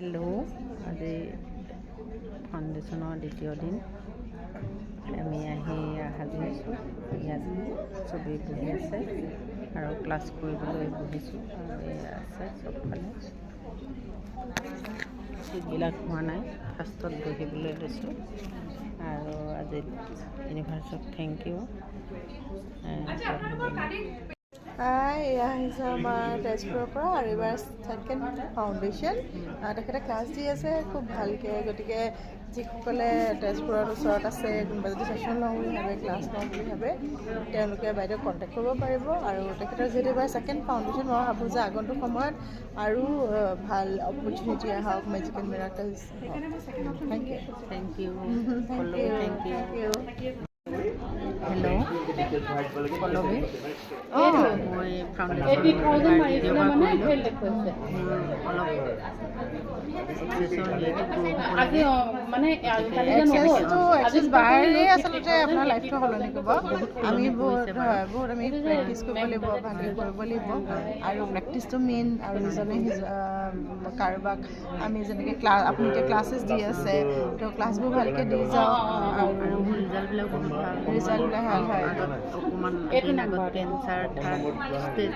Hello' আজি ফাউণ্ডেশ্যনৰ দ্বিতীয় দিন আমি সাজু হৈছোঁ। ইয়াত চবেই বহি আছে আৰু ক্লাছ কৰিবলৈ বহিছোঁ আৰু এয়া আছে চবফালে চিটবিলাক হোৱা নাই, ফাৰ্ষ্টত বহিবলৈ লৈছোঁ আৰু আজি ইউনিভাৰ্চক থেংক ইউ। এয়া আহিছে আমাৰ তেজপুৰৰ পৰা আৰু এইবাৰ ছেকেণ্ড ফাউণ্ডেশ্যন তেখেতে ক্লাছ দি আছে খুব ভালকৈ। গতিকে যিসকলে তেজপুৰৰ ওচৰত আছে, কোনোবা যদি ছেশ্যন লওঁ বুলি ভাবে, ক্লাছ লওঁ বুলি ভাবে, তেওঁলোকে বাইদেউক কণ্টেক্ট কৰিব পাৰিব। আৰু তেখেতৰ যিহেতু এইবাৰ ছেকেণ্ড ফাউণ্ডেশ্যন, মই ভাবোঁ যে আগন্তুক সময়ত আৰু ভাল অপৰচুনিটি আহক, magical miracles. Thank you. Thank you. Thank you. Hello' Pallavi, মই আচলতে আপোনাৰ লাইফটো সলনি কৰিব। আমি বহুত আমি প্ৰেক্টিচ কৰিব লাগিব, ভালকৈ কৰিব লাগিব আৰু প্ৰেক্টিচটো মেইন। আৰু ইজনে কাৰোবাক আমি যেনেকৈ আপুনি এতিয়া ক্লাছেছ দি আছে, তো ক্লাছবোৰ ভালকৈ দি যাওক আৰু ৰিজাল্টবিলাক বহুত ভাল। ৰিজাল্টবিলাক ভাল হয়। অকণমান কেঞ্চাৰ থাৰ্ড ষ্টেজ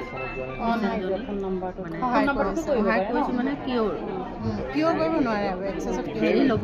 সহায় কৰিছোঁ মানে কিয়ৰ কৰিব নোৱাৰে আৰু এক্সাৰচাইজ হেৰি ল'ব